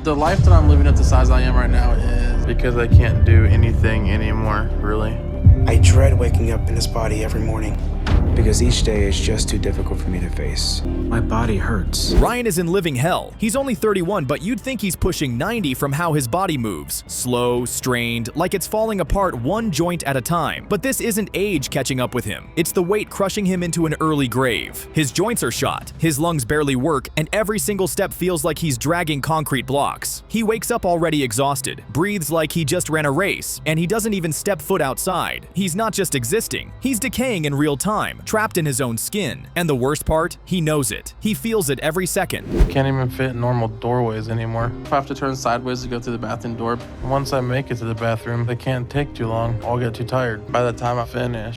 The life that I'm living at the size I am right now is because I can't do anything anymore, really. I dread waking up in this body every morning because each day is just too difficult for me to face. My body hurts. Ryan is in living hell. He's only 31, but you'd think he's pushing 90 from how his body moves. Slow, strained, like it's falling apart one joint at a time. But this isn't age catching up with him. It's the weight crushing him into an early grave. His joints are shot, his lungs barely work, and every single step feels like he's dragging concrete blocks. He wakes up already exhausted, breathes like he just ran a race, and he doesn't even step foot outside. He's not just existing, he's decaying in real time, trapped in his own skin. And the worst part, he knows it. He feels it every second. Can't even fit in normal doorways anymore. If I have to turn sideways to go through the bathroom door, once I make it to the bathroom, it can't take too long. I'll get too tired by the time I finish.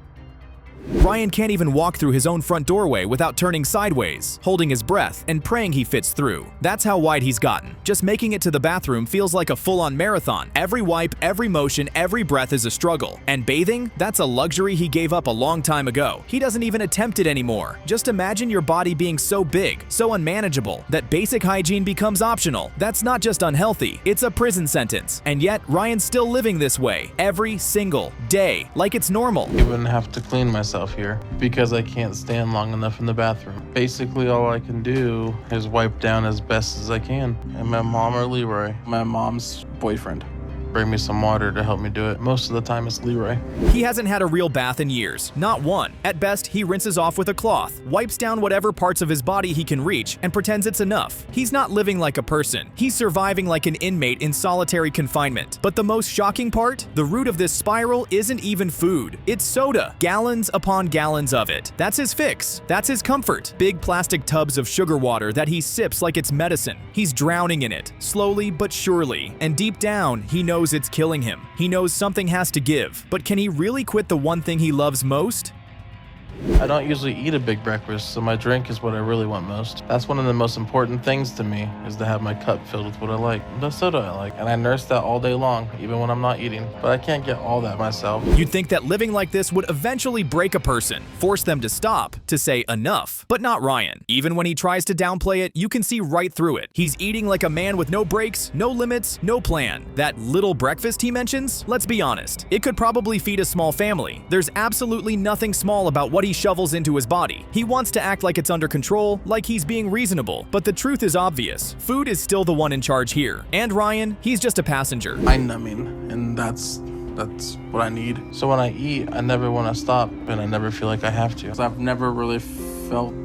Ryan can't even walk through his own front doorway without turning sideways, holding his breath, and praying he fits through. That's how wide he's gotten. Just making it to the bathroom feels like a full-on marathon. Every wipe, every motion, every breath is a struggle. And bathing? That's a luxury he gave up a long time ago. He doesn't even attempt it anymore. Just imagine your body being so big, so unmanageable, that basic hygiene becomes optional. That's not just unhealthy, it's a prison sentence. And yet, Ryan's still living this way, every single day, like it's normal. I even have to clean myself here because I can't stand long enough in the bathroom. Basically, all I can do is wipe down as best as I can. And my mom or Leroy, my mom's boyfriend, bring me some water to help me do it. Most of the time it's Leroy. He hasn't had a real bath in years, not one. At best, he rinses off with a cloth, wipes down whatever parts of his body he can reach, and pretends it's enough. He's not living like a person. He's surviving like an inmate in solitary confinement. But the most shocking part? The root of this spiral isn't even food. It's soda. Gallons upon gallons of it. That's his fix. That's his comfort. Big plastic tubs of sugar water that he sips like it's medicine. He's drowning in it, slowly but surely. And deep down, he knows it's killing him. He knows something has to give, but can he really quit the one thing he loves most? I don't usually eat a big breakfast, so my drink is what I really want most. That's one of the most important things to me, is to have my cup filled with what I like. The soda I like, and I nurse that all day long, even when I'm not eating. But I can't get all that myself. You'd think that living like this would eventually break a person, force them to stop, to say enough. But not Ryan. Even when he tries to downplay it, you can see right through it. He's eating like a man with no breaks, no limits, no plan. That little breakfast he mentions? Let's be honest. It could probably feed a small family. There's absolutely nothing small about what he shovels into his body. He wants to act like it's under control, like he's being reasonable. But the truth is obvious. Food is still the one in charge here. And Ryan, he's just a passenger. I'm numbing, and that's what I need. So when I eat, I never want to stop, and I never feel like I have to. 'Cause I've never really felt.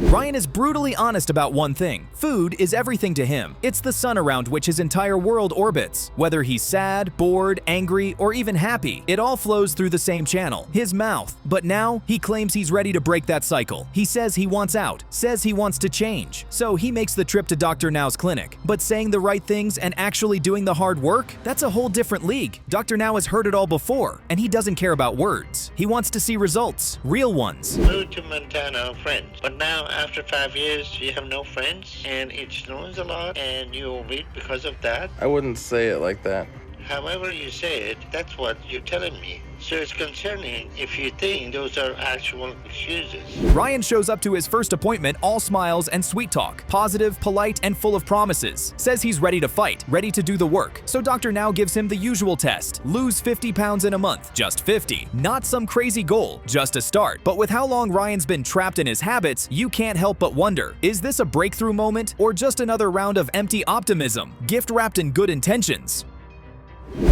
Ryan is brutally honest about one thing. Food is everything to him. It's the sun around which his entire world orbits. Whether he's sad, bored, angry, or even happy, it all flows through the same channel, his mouth. But now, he claims he's ready to break that cycle. He says he wants out, says he wants to change. So he makes the trip to Dr. Now's clinic. But saying the right things and actually doing the hard work? That's a whole different league. Dr. Now has heard it all before, and he doesn't care about words. He wants to see results, real ones. Moved to Montana, friends, but now after 5 years, you have no friends, and it snows a lot, and you're weak because of that. I wouldn't say it like that. However you say it, that's what you're telling me. So it's concerning if you think those are actual excuses. Ryan shows up to his first appointment all smiles and sweet talk, positive, polite, and full of promises. Says he's ready to fight, ready to do the work. So Dr. Now gives him the usual test: lose 50 pounds in a month, just 50. Not some crazy goal, just a start. But with how long Ryan's been trapped in his habits, you can't help but wonder, is this a breakthrough moment or just another round of empty optimism, gift wrapped in good intentions?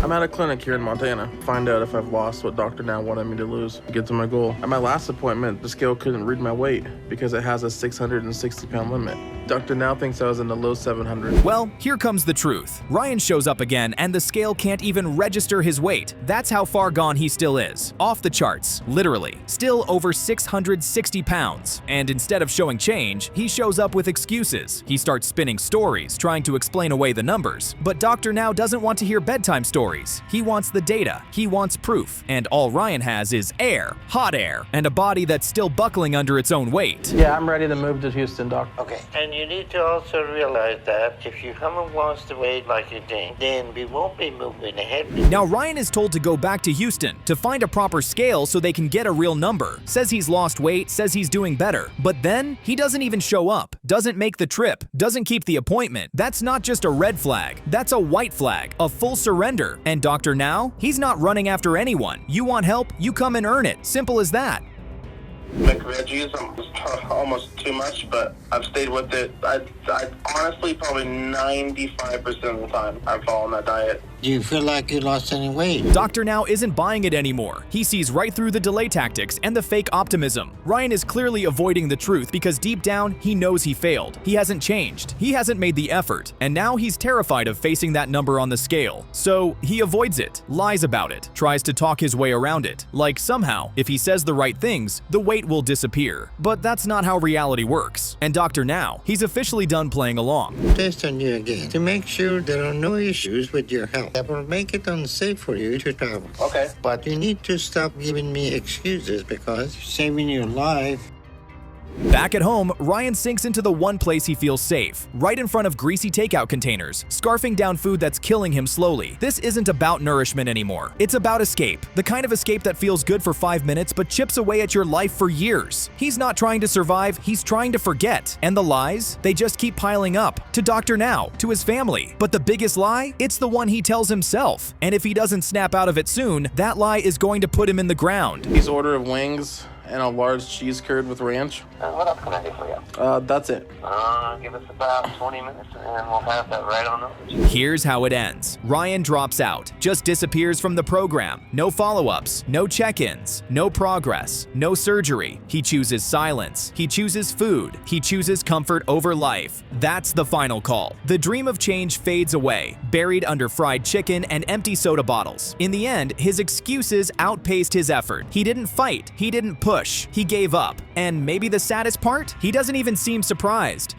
I'm at a clinic here in Montana. Find out if I've lost what Dr. Now wanted me to lose. Get to my goal. At my last appointment, the scale couldn't read my weight because it has a 660-pound limit. Dr. Now thinks I was in the low 700s. Well, here comes the truth. Ryan shows up again and the scale can't even register his weight. That's how far gone he still is. Off the charts, literally. Still over 660 pounds. And instead of showing change, he shows up with excuses. He starts spinning stories, trying to explain away the numbers. But Dr. Now doesn't want to hear bedtime stories. He wants the data. He wants proof. And all Ryan has is air, hot air, and a body that's still buckling under its own weight. Yeah, I'm ready to move to Houston, Doc. Okay. And you need to also realize that if you haven't lost the weight like you think, then we won't be moving ahead. Now Ryan is told to go back to Houston to find a proper scale so they can get a real number. Says he's lost weight, says he's doing better. But then he doesn't even show up, doesn't make the trip, doesn't keep the appointment. That's not just a red flag, that's a white flag, a full surrender. And Dr. Now, he's not running after anyone. You want help, you come and earn it. Simple as that. Like veggies, almost too much, but I've stayed with it. I honestly, probably 95% of the time, I've followed that diet. Do you feel like you lost any weight? Dr. Now isn't buying it anymore. He sees right through the delay tactics and the fake optimism. Ryan is clearly avoiding the truth because deep down, he knows he failed. He hasn't changed. He hasn't made the effort. And now he's terrified of facing that number on the scale. So he avoids it, lies about it, tries to talk his way around it. Like somehow, if he says the right things, the weight will disappear. But that's not how reality works. And Dr. Now, he's officially done playing along. Test on you again to make sure there are no issues with your health that will make it unsafe for you to travel. Okay. But you need to stop giving me excuses because you're saving your life. Back at home, Ryan sinks into the one place he feels safe, right in front of greasy takeout containers, scarfing down food that's killing him slowly. This isn't about nourishment anymore. It's about escape, the kind of escape that feels good for 5 minutes but chips away at your life for years. He's not trying to survive, he's trying to forget. And the lies? They just keep piling up. To Dr. Now, to his family. But the biggest lie? It's the one he tells himself. And if he doesn't snap out of it soon, that lie is going to put him in the ground. His order of wings and a large cheese curd with ranch. What else can I do for you? That's it. Give us about 20 minutes and we'll have that right on over. Here's how it ends. Ryan drops out, just disappears from the program. No follow-ups, no check-ins, no progress, no surgery. He chooses silence. He chooses food. He chooses comfort over life. That's the final call. The dream of change fades away, buried under fried chicken and empty soda bottles. In the end, his excuses outpaced his effort. He didn't fight. He didn't push. He gave up. And maybe the saddest part? He doesn't even seem surprised.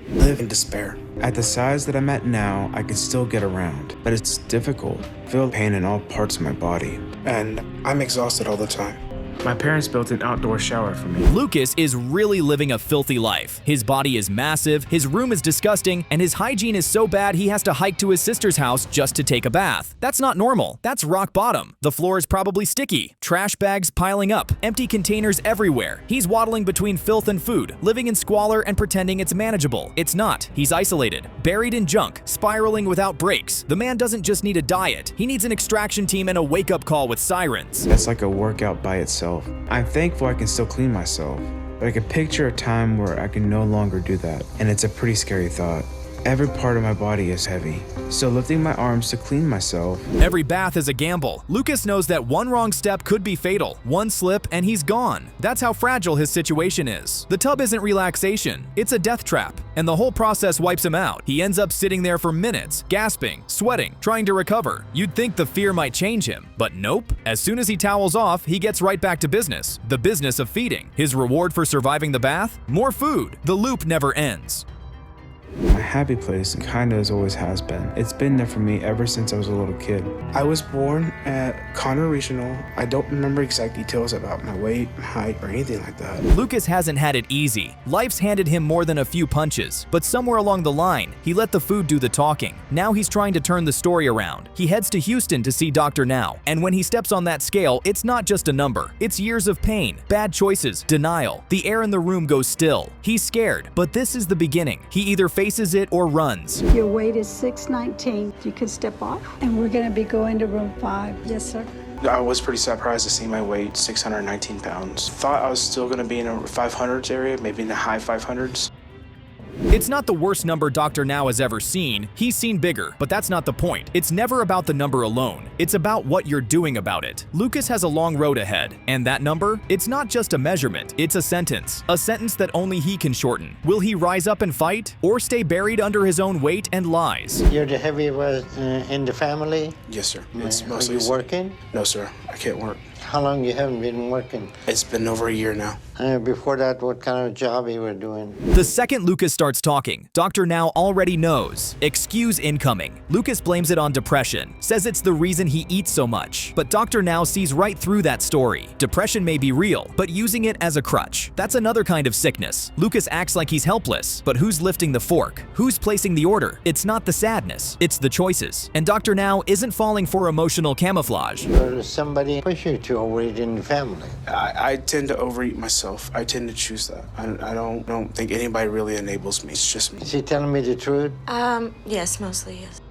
Live in despair. At the size that I'm at now, I can still get around, but it's difficult. I feel pain in all parts of my body. And I'm exhausted all the time. My parents built an outdoor shower for me. Lucas is really living a filthy life. His body is massive, his room is disgusting, and his hygiene is so bad he has to hike to his sister's house just to take a bath. That's not normal. That's rock bottom. The floor is probably sticky, trash bags piling up, empty containers everywhere. He's waddling between filth and food, living in squalor and pretending it's manageable. It's not. He's isolated, buried in junk, spiraling without breaks. The man doesn't just need a diet. He needs an extraction team and a wake-up call with sirens. That's like a workout by itself. I'm thankful I can still clean myself, but I can picture a time where I can no longer do that, and it's a pretty scary thought. Every part of my body is heavy, so lifting my arms to clean myself. Every bath is a gamble. Lucas knows that one wrong step could be fatal. One slip and he's gone. That's how fragile his situation is. The tub isn't relaxation, it's a death trap, and the whole process wipes him out. He ends up sitting there for minutes, gasping, sweating, trying to recover. You'd think the fear might change him, but nope. As soon as he towels off, he gets right back to business. The business of feeding. His reward for surviving the bath? More food. The loop never ends. My happy place kinda always has been. It's been there for me ever since I was a little kid. I was born at Conner Regional. I don't remember exact details about my weight, height, or anything like that. Lucas hasn't had it easy. Life's handed him more than a few punches, but somewhere along the line, he let the food do the talking. Now he's trying to turn the story around. He heads to Houston to see Dr. Now, and when he steps on that scale, it's not just a number. It's years of pain, bad choices, denial. The air in the room goes still. He's scared, but this is the beginning. He either faces it or runs. Your weight is 619. You can step off, and we're going to be going to room 5. Yes, sir. I was pretty surprised to see my weight, 619 pounds. Thought I was still going to be in a 500s area, maybe in the high 500s. It's not the worst number Dr. Now has ever seen. He's seen bigger, but that's not the point. It's never about the number alone. It's about what you're doing about it. Lucas has a long road ahead, and that number? It's not just a measurement, it's a sentence. A sentence that only he can shorten. Will he rise up and fight, or stay buried under his own weight and lies? You're the heaviest in the family? Yes, sir. Are you working? No, sir. I can't work. How long you haven't been working? It's been over a year now. Before that, what kind of job you were doing? The second Lucas starts talking, Dr. Now already knows. Excuse incoming. Lucas blames it on depression, says it's the reason he eats so much. But Dr. Now sees right through that story. Depression may be real, but using it as a crutch, that's another kind of sickness. Lucas acts like he's helpless, but who's lifting the fork? Who's placing the order? It's not the sadness, it's the choices. And Dr. Now isn't falling for emotional camouflage. Or somebody push you to overeat in the family? I tend to overeat myself. I tend to choose that. I don't think anybody really enables me. It's just me. Is he telling me the truth? Yes, mostly, yes.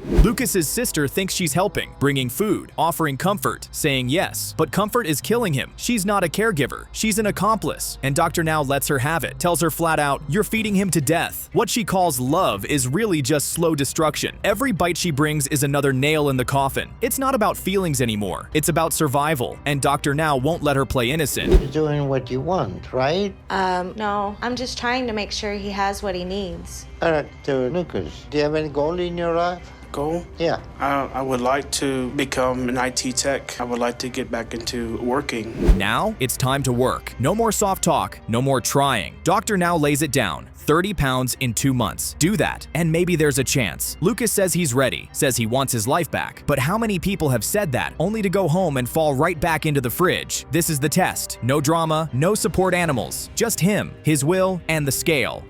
Lucas's sister thinks she's helping, bringing food, offering comfort, saying yes. But comfort is killing him. She's not a caregiver. She's an accomplice. And Dr. Now lets her have it, tells her flat out, you're feeding him to death. What she calls love is really just slow destruction. Every bite she brings is another nail in the coffin. It's not about feelings anymore. It's about survival. And Dr. Now won't let her play innocent. You're doing what you want, right? No, I'm just trying to make sure he has what he needs. All right, Lucas, do you have any goal in your life? Goal? Yeah. I would like to become an IT tech. I would like to get back into working. Now, it's time to work. No more soft talk, no more trying. Dr. Now lays it down. 30 pounds in 2 months. Do that, and maybe there's a chance. Lucas says he's ready, says he wants his life back. But how many people have said that, only to go home and fall right back into the fridge? This is the test. No drama, no support animals. Just him, his will, and the scale.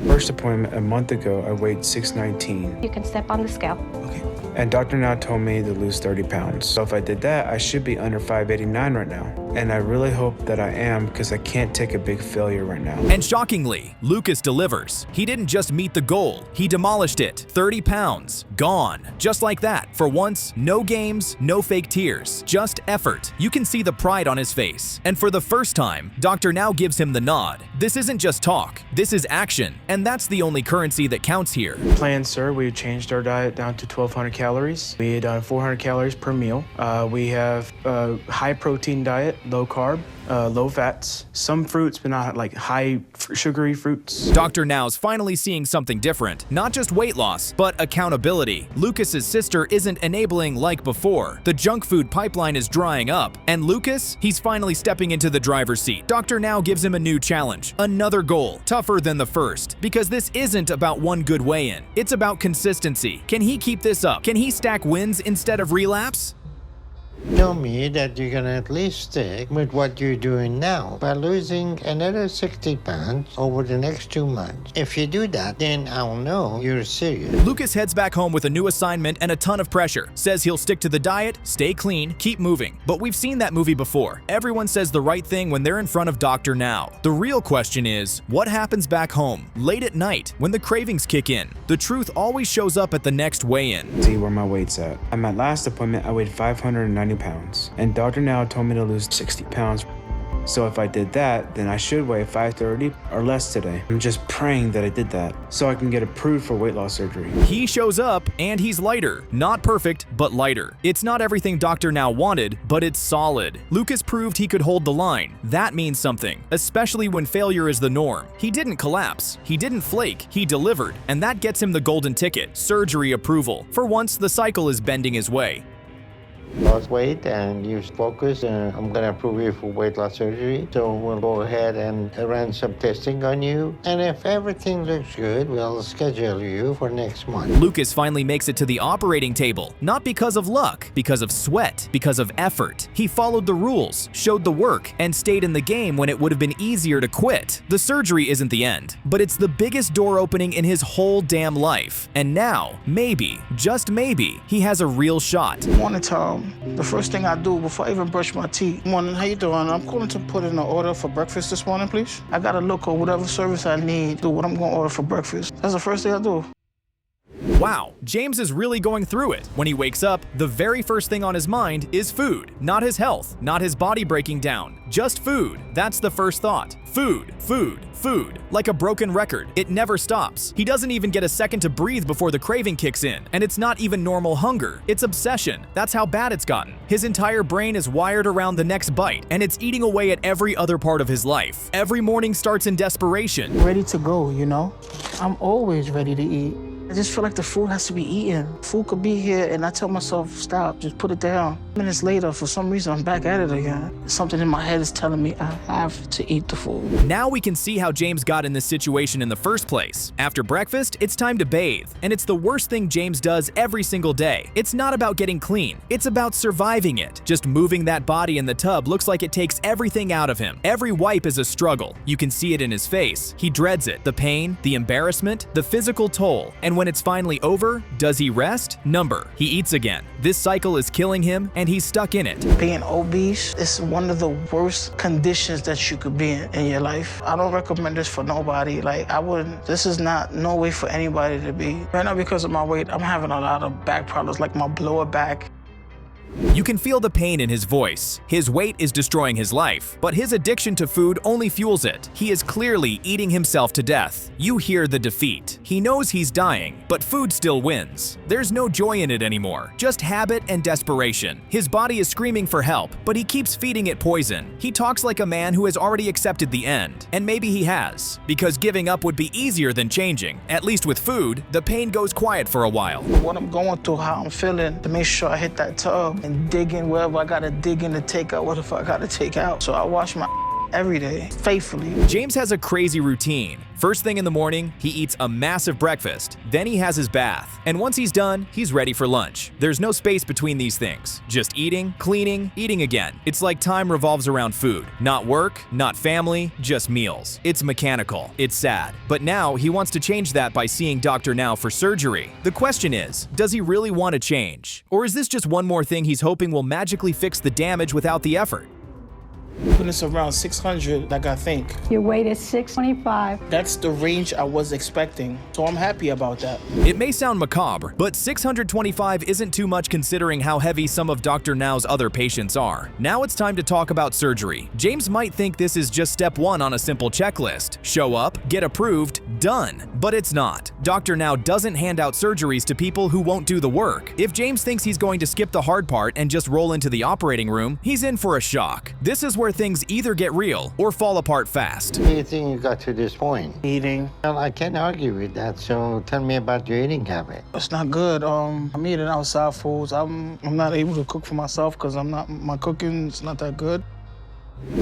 First appointment a month ago, I weighed 619. You can step on the scale. Okay. And Dr. Now told me to lose 30 pounds. So if I did that, I should be under 589 right now. And I really hope that I am, because I can't take a big failure right now. And shockingly, Lucas delivers. He didn't just meet the goal, he demolished it. 30 pounds, gone. Just like that. For once, no games, no fake tears, just effort. You can see the pride on his face. And for the first time, Dr. Now gives him the nod. This isn't just talk, this is action. And that's the only currency that counts here. Plan, sir, we changed our diet down to 1,200 calories. We had 400 calories per meal. We have a high protein diet, low carb, low fats, some fruits, but not like high sugary fruits. Dr. Now's finally seeing something different. Not just weight loss, but accountability. Lucas's sister isn't enabling like before. The junk food pipeline is drying up. And Lucas, he's finally stepping into the driver's seat. Dr. Now gives him a new challenge, another goal, tougher than the first. Because this isn't about one good weigh-in. It's about consistency. Can he keep this up? Can he stack wins instead of relapse? Tell me that you're gonna at least stick with what you're doing now by losing another 60 pounds over the next 2 months. If you do that, then I'll know you're serious. Lucas heads back home with a new assignment and a ton of pressure. Says he'll stick to the diet, stay clean, keep moving. But we've seen that movie before. Everyone says the right thing when they're in front of Dr. Now. The real question is, what happens back home, late at night, when the cravings kick in? The truth always shows up at the next weigh-in. See where my weight's at. At my last appointment, I weighed 590 pounds, and Dr. Now told me to lose 60 pounds. So if I did that, then I should weigh 530 or less today. I'm just praying that I did that so I can get approved for weight loss surgery. He shows up and he's lighter. Not perfect, but lighter. It's not everything Dr. Now wanted, but it's solid. Lucas proved he could hold the line. That means something, especially when failure is the norm. He didn't collapse. He didn't flake. He delivered. And that gets him the golden ticket, surgery approval. For once, the cycle is bending his way. Lost weight and you focus, I'm gonna approve you for weight loss surgery. So we'll go ahead and run some testing on you. And if everything looks good, we'll schedule you for next month. Lucas finally makes it to the operating table, not because of luck, because of sweat, because of effort. He followed the rules, showed the work, and stayed in the game when it would have been easier to quit. The surgery isn't the end, but it's the biggest door opening in his whole damn life. And now, maybe, just maybe, he has a real shot. Morning time. The first thing I do before I even brush my teeth. Morning, how you doing? I'm calling to put in an order for breakfast this morning, please. I gotta look or whatever service I need, do what I'm gonna order for breakfast. That's the first thing I do. Wow, James is really going through it. When he wakes up, the very first thing on his mind is food. Not his health, not his body breaking down. Just food. That's the first thought. Food, food, food. Like a broken record, it never stops. He doesn't even get a second to breathe before the craving kicks in. And it's not even normal hunger. It's obsession. That's how bad it's gotten. His entire brain is wired around the next bite, and it's eating away at every other part of his life. Every morning starts in desperation. Ready to go, you know? I'm always ready to eat. I just feel like the food has to be eaten. Food could be here, and I tell myself, stop, just put it down. Minutes later, for some reason, I'm back at it again. Something in my head is telling me I have to eat the food. Now we can see how James got in this situation in the first place. After breakfast, it's time to bathe, and it's the worst thing James does every single day. It's not about getting clean, it's about surviving it. Just moving that body in the tub looks like it takes everything out of him. Every wipe is a struggle. You can see it in his face. He dreads it. The pain, the embarrassment, the physical toll. And when it's finally over, does he rest? Number. He eats again. This cycle is killing him, and he's stuck in it. Being obese is one of the worst conditions that you could be in your life. I don't recommend this for nobody. Like, I wouldn't, this is not no way for anybody to be. Right now, because of my weight, I'm having a lot of back problems, like my lower back. You can feel the pain in his voice. His weight is destroying his life, but his addiction to food only fuels it. He is clearly eating himself to death. You hear the defeat. He knows he's dying, but food still wins. There's no joy in it anymore, just habit and desperation. His body is screaming for help, but he keeps feeding it poison. He talks like a man who has already accepted the end, and maybe he has, because giving up would be easier than changing. At least with food, the pain goes quiet for a while. What I'm going through, how I'm feeling, to make sure I hit that tub and dig in wherever I gotta dig in to take out what if I gotta take out. So I wash my every day, faithfully. James has a crazy routine. First thing in the morning, he eats a massive breakfast. Then he has his bath. And once he's done, he's ready for lunch. There's no space between these things. Just eating, cleaning, eating again. It's like time revolves around food. Not work, not family, just meals. It's mechanical. It's sad. But now he wants to change that by seeing Dr. Now for surgery. The question is, does he really want to change? Or is this just one more thing he's hoping will magically fix the damage without the effort? When it's around 600, like I think. Your weight is 625. That's the range I was expecting, so I'm happy about that. It may sound macabre, but 625 isn't too much considering how heavy some of Dr. Now's other patients are. Now it's time to talk about surgery. James might think this is just step one on a simple checklist. Show up, get approved, done. But it's not. Dr. Now doesn't hand out surgeries to people who won't do the work. If James thinks he's going to skip the hard part and just roll into the operating room, he's in for a shock. This is where things either get real or fall apart fast. How do you think you got to this point? Eating. Well, I can't argue with that, so tell me about your eating habit. It's not good. I'm eating outside foods. I'm not able to cook for myself because my cooking is not that good.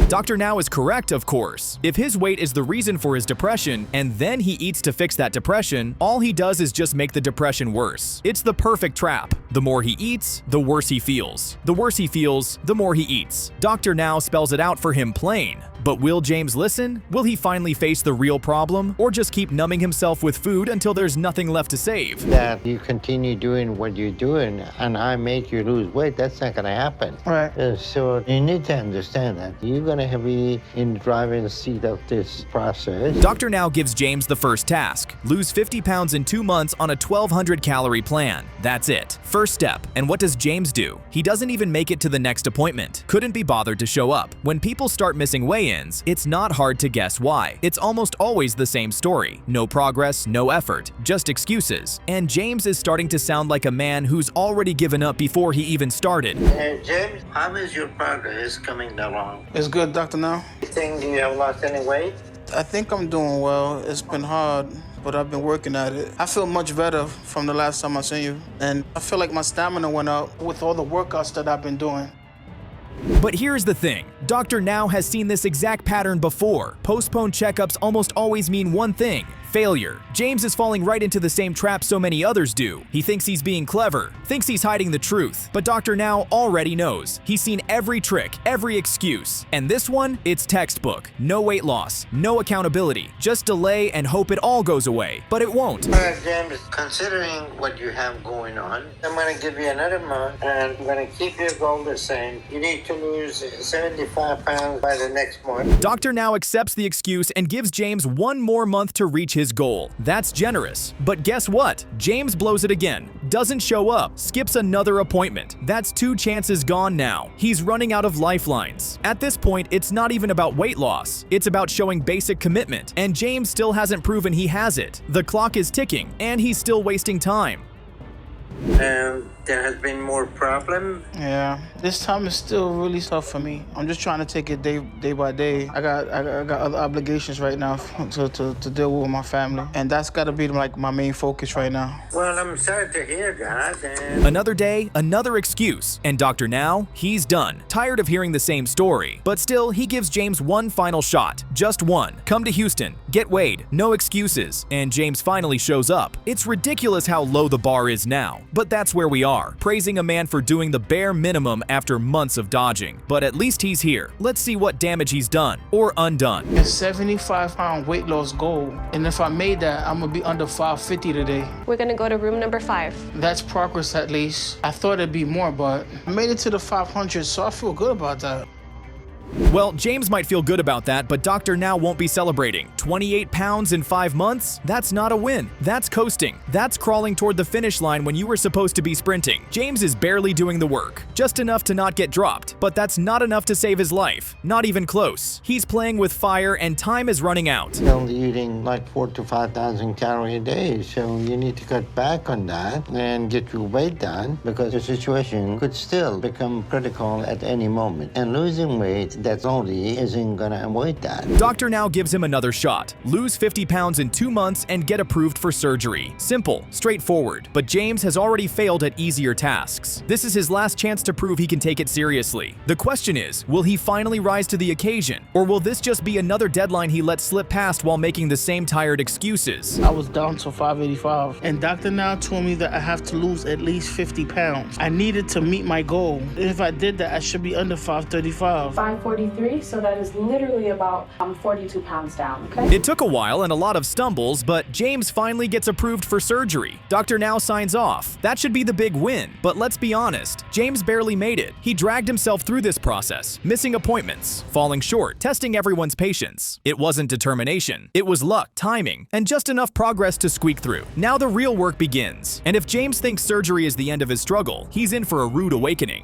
Dr. Now is correct, of course. If his weight is the reason for his depression, and then he eats to fix that depression, all he does is just make the depression worse. It's the perfect trap. The more he eats, the worse he feels. The worse he feels, the more he eats. Dr. Now spells it out for him plain. But will James listen? Will he finally face the real problem, or just keep numbing himself with food until there's nothing left to save? That you continue doing what you're doing and I make you lose weight, that's not gonna happen. Right. So you need to understand that. You're gonna be in the driving seat of this process. Dr. Now gives James the first task: lose 50 pounds in 2 months on a 1,200 calorie plan. That's it. First step. And what does James do? He doesn't even make it to the next appointment. Couldn't be bothered to show up. When people start missing weigh-ins, it's not hard to guess why. It's almost always the same story. No progress, no effort, just excuses. And James is starting to sound like a man who's already given up before he even started. James, how is your progress coming along? It's good, Dr. Now. You think you have lost any weight? I think I'm doing well. It's been hard, but I've been working at it. I feel much better from the last time I seen you. And I feel like my stamina went up with all the workouts that I've been doing. But here's the thing. Dr. Now has seen this exact pattern before. Postponed checkups almost always mean one thing: failure. James is falling right into the same trap so many others do. He thinks he's being clever, thinks he's hiding the truth. But Dr. Now already knows. He's seen every trick, every excuse. And this one, it's textbook. No weight loss, no accountability. Just delay and hope it all goes away. But it won't. James, considering what you have going on, I'm going to give you another month and I'm going to keep your goal the same. You need to lose 75 pounds by the next month. Dr. Now accepts the excuse and gives James 1 more month to reach his goal. That's generous. But guess what? James blows it again. Doesn't show up. Skips another appointment. That's 2 chances gone now. He's running out of lifelines. At this point, it's not even about weight loss. It's about showing basic commitment. And James still hasn't proven he has it. The clock is ticking, and he's still wasting time. there has been more problem. Yeah, this time is still really tough for me. I'm just trying to take it day by day. I got other obligations right now to deal with my family, and that's got to be like my main focus right now. Well, I'm sorry to hear that. And Another day, another excuse, and Dr. Now, he's done. Tired of hearing the same story. But still, he gives James one final shot. Just one. Come to Houston, get weighed, no excuses. And James finally shows up. It's ridiculous how low the bar is now. But that's where we are, praising a man for doing the bare minimum after months of dodging. But at least he's here. Let's see what damage he's done, or undone. It's 75-pound weight loss goal, and if I made that, I'm gonna be under 550 today. We're gonna go to room number 5. That's progress at least. I thought it'd be more, but I made it to the 500, so I feel good about that. Well, James might feel good about that, but Dr. Now won't be celebrating. 28 pounds in 5 months? That's not a win. That's coasting. That's crawling toward the finish line when you were supposed to be sprinting. James is barely doing the work. Just enough to not get dropped. But that's not enough to save his life. Not even close. He's playing with fire and time is running out. you're only eating like 4,000 to 5,000 calories a day, so you need to cut back on that and get your weight down because the situation could still become critical at any moment. And losing weight that only isn't gonna avoid that. Dr. Now gives him another shot. Lose 50 pounds in 2 months and get approved for surgery. Simple, straightforward. But James has already failed at easier tasks. This is his last chance to prove he can take it seriously. The question is, will he finally rise to the occasion? Or will this just be another deadline he let slip past while making the same tired excuses? I was down to 585, and Dr. Now told me that I have to lose at least 50 pounds. I needed to meet my goal. If I did that, I should be under 535. 543, so that is literally about 42 pounds down, okay? It took a while and a lot of stumbles, but James finally gets approved for surgery. Dr. Now signs off. That should be the big win. But let's be honest, James barely made it. He dragged himself through this process, missing appointments, falling short, testing everyone's patience. It wasn't determination. It was luck, timing, and just enough progress to squeak through. Now the real work begins. And if James thinks surgery is the end of his struggle, he's in for a rude awakening.